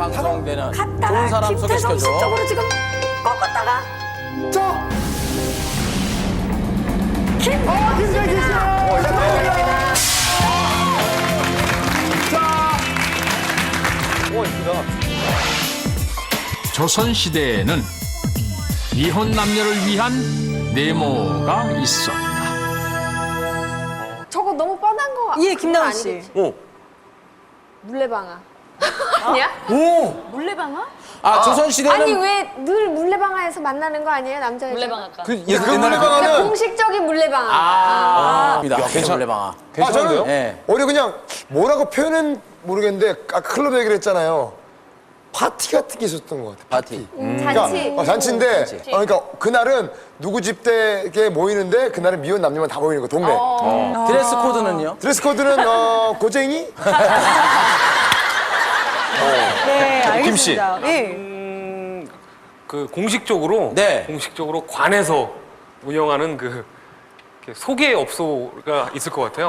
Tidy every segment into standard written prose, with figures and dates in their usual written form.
방송되는 갔다가 좋은 사람 김태성 씨 소개시켜줘. 쪽으로 지금 꺾었다가 자, 김태성 씨. 조선시대에는 미혼 남녀를 위한 네모가 있었다. 저거 너무 뻔한 거 예, 김나원 씨. 물레방아. 아니야? 오! 물레방아? 아, 조선시대는. 아니 왜 늘 물레방아에서 만나는 거 아니에요, 남자 여자? 물레방아까. 그 그러니까 물레방아는 공식적인 물레방아. 아, 괜찮 물레방아. 저는 네. 오히려 그냥 뭐라고 표현은 모르겠는데 아까 클럽 얘기를 했잖아요. 파티 같은 게 있었던 것 같아요. 파티. 잔치. 잔치인데 그러니까 그날은 누구 집 댁에 모이는데 그날은 미혼 남녀만 다 모이는 거 동네. 드레스 코드는요? 드레스 코드는 고쟁이? 네, 김 씨. 알겠습니다. 예. 그 공식적으로 네. 공식적으로 관에서 운영하는 그 이렇게 소개업소가 있을 것 같아요.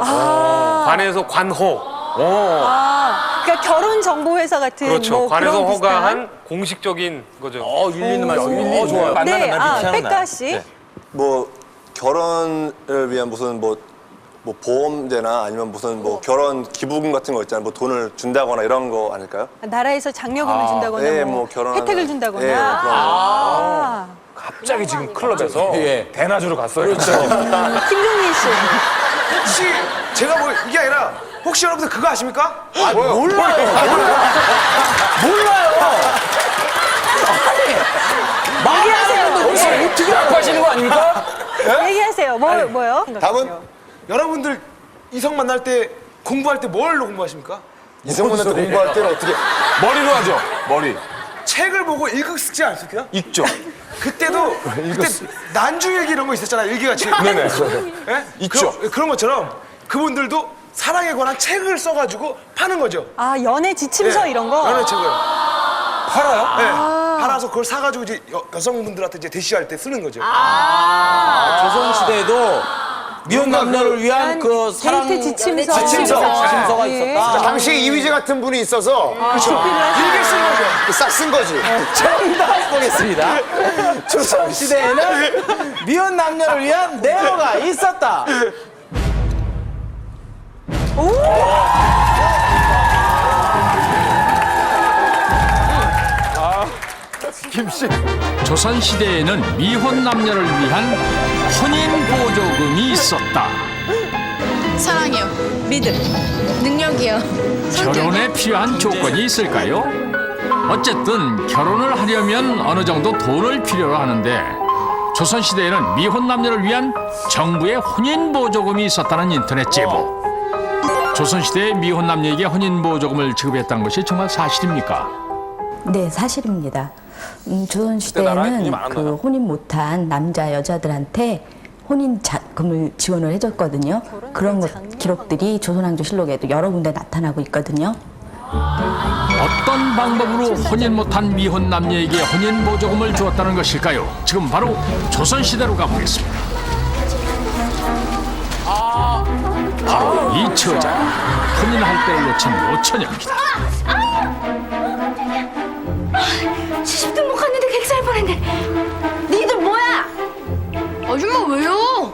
관에서 관호. 그러니까 결혼 정보 회사 같은 그렇죠. 뭐 관에서 그런 비슷한? 허가한 공식적인 거죠. 일리 있는 말이죠. 일리 좋아요. 네, 백가 씨. 뭐 결혼을 위한 무슨 뭐 보험제나 아니면 무슨 뭐 결혼 기부금 같은 거 있잖아요. 뭐 돈을 준다거나 이런 거 아닐까요? 나라에서 장려금을 준다거나 네, 뭐 뭐 결혼하는- 혜택을 준다거나. 네, 그런 거. 갑자기 지금 클럽에서 예. 대낮으로 갔어요. 그렇죠. 김종민 씨. 혹시 제가 뭐 이게 아니라 혹시 여러분들 그거 아십니까? 아, 몰라요. 몰라요. 얘기하세요. 혹시 어떻게 알고 거 아닙니까? 얘기하세요. 뭐요? 답은 여러분들 이성 만날 때 공부할 때 뭘로 공부하십니까? 이성문한테 공부할 때는 어떻게? 머리로 하죠. 머리. 책을 보고 읽지 않습니까? 있죠. 그때도 그때 난중일기 이런 거 있었잖아요. 일기같이. 네네. 예? 있죠. 그런 것처럼 그분들도 사랑에 관한 책을 써가지고 파는 거죠. 아, 연애 지침서 이런 거? 연애 책을. 팔아요? 네. 팔아서 그걸 사가지고 이제 여성분들한테 이제 대시할 때 쓰는 거죠. 조선시대에도 미혼 남녀를 위한 그 사랑 데이트 지침서. 지침서가 예. 있었다. 당시에 이휘재 같은 분이 있어서 길게 쓴 거죠. 싹 쓴 거지. 정답 보겠습니다. 조선시대에는 미혼 남녀를 위한 네모가 있었다. 조선시대에는 미혼 남녀를 위한 혼인보조금이 있었다. 사랑이요. 믿음. 능력이요. 결혼에 필요한 조건이 있을까요? 어쨌든 결혼을 하려면 어느 정도 돈을 필요로 하는데 조선시대에는 미혼 남녀를 위한 정부의 혼인보조금이 있었다는 인터넷 제보. 조선시대의 미혼 남녀에게 혼인보조금을 지급했다는 것이 정말 사실입니까? 네, 사실입니다. 나라에 돈이 조선시대에는 많았나요? 그 혼인 못한 남자, 여자들한테 혼인 자금을 지원을 해줬거든요. 그런 것, 기록들이 조선왕조실록에도 여러 군데 나타나고 있거든요. 어떤 방법으로 혼인 못한 미혼 남녀에게 혼인보조금을 주었다는 것일까요? 지금 바로 조선시대로 가보겠습니다. 바로 이 처자, 혼인할 때를 놓친 노처녀입니다. 시집도 못 갔는데 객살 뻔했네. 니들 뭐야? 아줌마 왜요?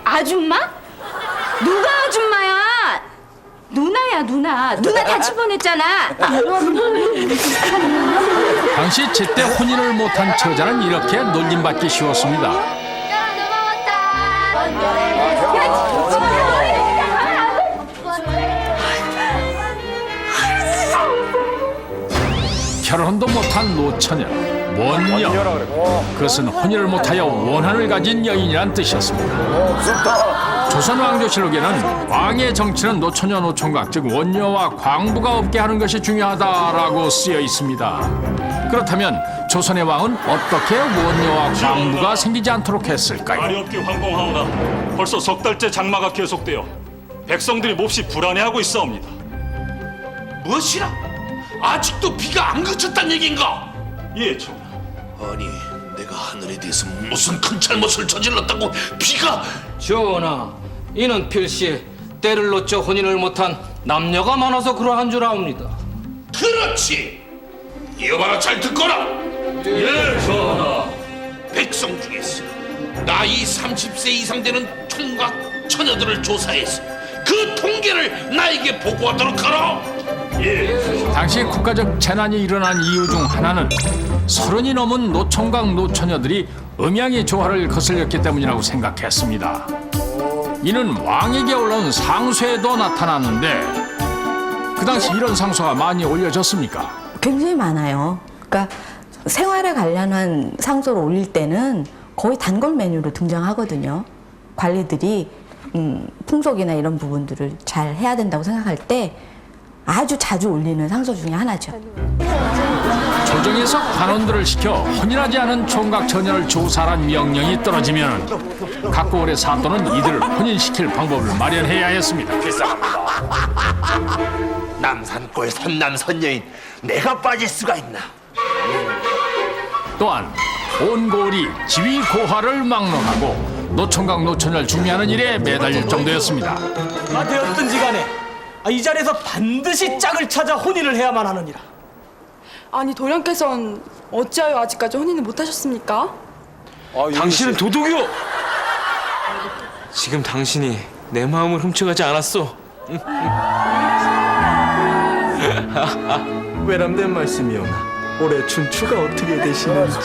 아줌마? 누가 아줌마야? 누나야 누나. 누나 다칠 뻔했잖아. 당시 제때 혼인을 못한 처자는 이렇게 놀림받기 쉬웠습니다. 결혼도 못한 노처녀, 원녀. 그것은 혼인을 못하여 원한을 가진 여인이란 뜻이었습니다. 조선왕조실록에는 왕의 정치는 노처녀 노총각, 즉 원녀와 광부가 없게 하는 것이 중요하다라고 쓰여 있습니다. 그렇다면 조선의 왕은 어떻게 원녀와 광부가 생기지 않도록 했을까요? 말이 없기 황공하오나 벌써 석 달째 장마가 계속되어 백성들이 몹시 불안해하고 있사옵니다. 무엇이라? 아직도 비가 안 그쳤단 얘긴가? 예, 전하. 아니, 내가 하늘에 대해서 무슨 큰 잘못을 저질렀다고 비가... 전하, 이는 필시 때를 놓쳐 혼인을 못한 남녀가 많아서 그러한 줄 아옵니다. 그렇지. 이어봐라, 잘 듣거라. 예, 전하. 백성 중에서 나이 30세 이상 되는 총각 처녀들을 조사해서 그 통계를 나에게 보고하도록 하라. 예. 당시 국가적 재난이 일어난 이유 중 하나는 30이 넘은 노총각 노처녀들이 음양의 조화를 거슬렸기 때문이라고 생각했습니다. 이는 왕에게 올라온 상소에도 나타났는데 그 당시 이런 상소가 많이 올려졌습니까? 굉장히 많아요. 그러니까 생활에 관련한 상소를 올릴 때는 거의 단골 메뉴로 등장하거든요. 관리들이 풍속이나 이런 부분들을 잘 해야 된다고 생각할 때 아주 자주 올리는 상소 중에 하나죠. 조정에서 관원들을 시켜 혼인하지 않은 총각 처녀를 조사하란 명령이 떨어지면 각 고을의 사또는 이들을 혼인시킬 방법을 마련해야 했습니다. 남산골 선남선녀인 내가 빠질 수가 있나? 또한 온 고을이 지위 고하를 막론하고 노총각 노처녀를 중매하는 일에 매달릴 정도였습니다. 되었든지 간에 이 자리에서 반드시 짝을 찾아 혼인을 해야만 하느니라. 아니 도련께서는 어찌하여 아직까지 혼인을 못하셨습니까? 당신은 도둑이요. 지금 당신이 내 마음을 훔쳐가지 않았소. 외람된 말씀이오나 올해 춘추가 어떻게 되시는지.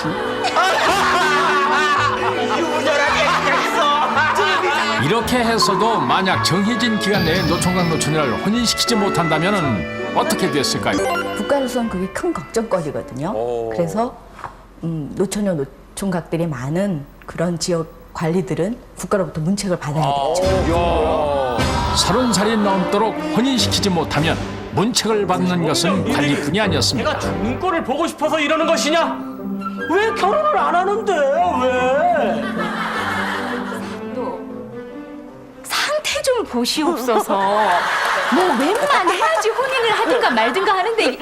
이렇게 해서도 만약 정해진 기간 내에 노총각 노처녀를 혼인시키지 못한다면 어떻게 됐을까요? 국가로서는 그게 큰 걱정거리거든요. 그래서 노처녀 노총각들이 많은 그런 지역 관리들은 국가로부터 문책을 받아야 되죠. 30살이 넘도록 혼인시키지 못하면 문책을 받는 것은 관리뿐이 아니었습니다. 내가 죽는 꼴을 보고 싶어서 이러는 것이냐? 왜 결혼을 안 하는데? 왜? 상태 좀 보시옵소서. 뭐 웬만해야지 혼인을 하든가 말든가 하는데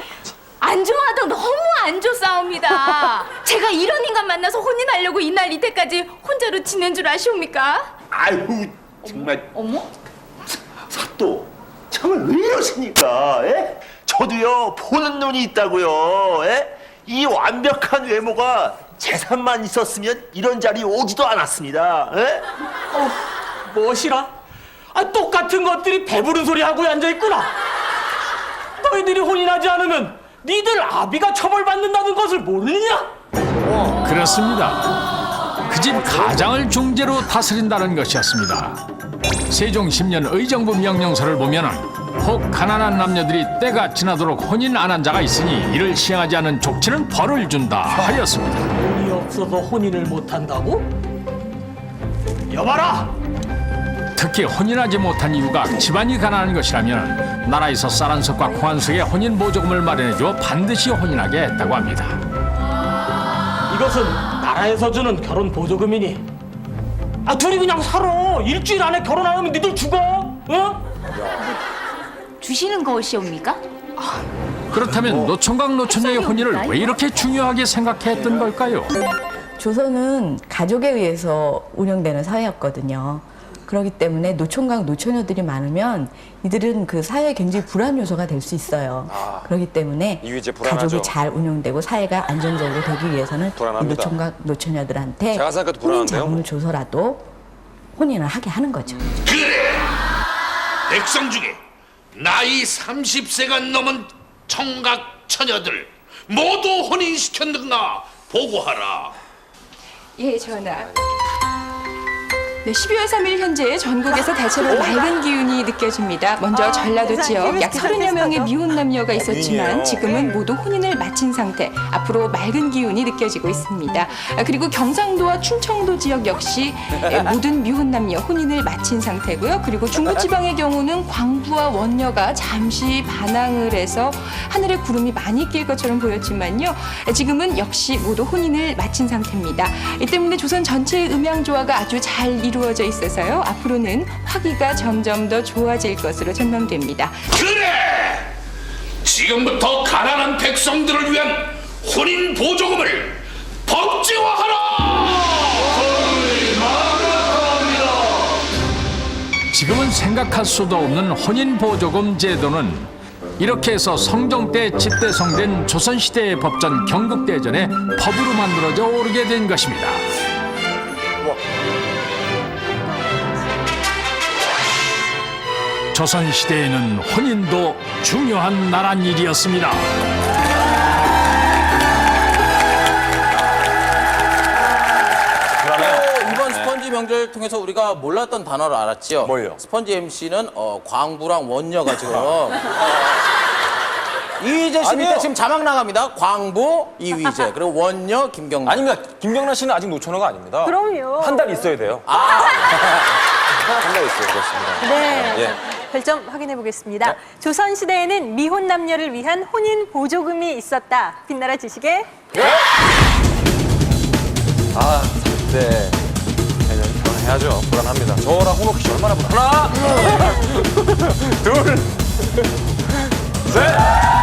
안 좋아도 너무 안 좋사옵니다. 제가 이런 인간 만나서 혼인하려고 이날 이때까지 혼자로 지낸 줄 아시옵니까? 아이고 정말. 어머? 사또 정말 왜 이러십니까? 에? 저도요 보는 눈이 있다고요. 에? 이 완벽한 외모가 재산만 있었으면 이런 자리 오지도 않았습니다. 에? 무엇이라? 똑같은 것들이 배부른 소리 하고 앉아있구나. 너희들이 혼인하지 않으면 니들 아비가 처벌받는다는 것을 모르느냐? 그렇습니다. 그 집 가장을 중재로 다스린다는 것이었습니다. 세종 10년 의정부 명령서를 보면 혹 가난한 남녀들이 때가 지나도록 혼인 안 한 자가 있으니 이를 시행하지 않은 족치는 벌을 준다 하였습니다. 돈이 없어서 혼인을 못한다고? 여봐라! 특히 혼인하지 못한 이유가 집안이 가난한 것이라면 나라에서 쌀한석과 콩한석의 혼인 보조금을 마련해줘 반드시 혼인하게 했다고 합니다. 이것은 나라에서 주는 결혼 보조금이니 둘이 그냥 살아. 일주일 안에 결혼 안 하면 니들 죽어. 어? 주시는 것이옵니까? 그렇다면 노총각 노처녀의 혼인을 왜 이렇게 중요하게 생각했던 걸까요? 조선은 가족에 의해서 운영되는 사회였거든요. 그렇기 때문에 노총각 노처녀들이 많으면 이들은 그 사회에 굉장히 불안 요소가 될 수 있어요. 그렇기 때문에 가족이 잘 운영되고 사회가 안정적으로 되기 위해서는 이 노총각 노처녀들한테 혼인 자금을 줘서라도 혼인을 하게 하는 거죠. 그래! 백성 중에 나이 30세가 넘은 청각 처녀들 모두 혼인시켰는가 보고하라. 예, 전하. 네, 12월 3일 현재 전국에서 대체로 맑은 기운이 느껴집니다. 먼저 전라도 지역 약 30여 명의 미혼 남녀가 있었지만 지금은 모두 혼인을 마친 상태. 앞으로 맑은 기운이 느껴지고 있습니다. 그리고 경상도와 충청도 지역 역시 모든 미혼 남녀 혼인을 마친 상태고요. 그리고 중부지방의 경우는 광부와 원녀가 잠시 반항을 해서 하늘에 구름이 많이 낄 것처럼 보였지만요. 지금은 역시 모두 혼인을 마친 상태입니다. 이 때문에 조선 전체의 음양조화가 아주 잘 이루어져 있어서요. 앞으로는 화기가 점점 더 좋아질 것으로 전망됩니다. 그래! 지금부터 가난한 백성들을 위한 혼인 보조금을 법제화하라! 지금은 생각할 수도 없는 혼인 보조금 제도는 이렇게 해서 성종 때 집대성된 조선시대의 법전 경국대전에 법으로 만들어져 오르게 된 것입니다. 조선시대에는 혼인도 중요한 나란 일이었습니다. 이번 스펀지 명절 통해서 우리가 몰랐던 단어를 알았지요. 뭘요? 스펀지 MC는 광부랑 원녀가 지금 이휘재 씨 밑에 지금 자막 나갑니다. 광부 이휘재 그리고 원녀 김경란. 아닙니다. 김경란 씨는 아직 노처녀가 아닙니다. 그럼요. 한 달 있어야 돼요. 아. 한 달 있어요. 그렇습니다. 네. 예. 별점 확인해 보겠습니다. 조선 시대에는 미혼 남녀를 위한 혼인 보조금이 있었다. 빛나라 지식의 네. 내년 결혼해야죠. 불안합니다. 저랑 홍옥희 씨 얼마나 불안. 하나, 둘, 셋.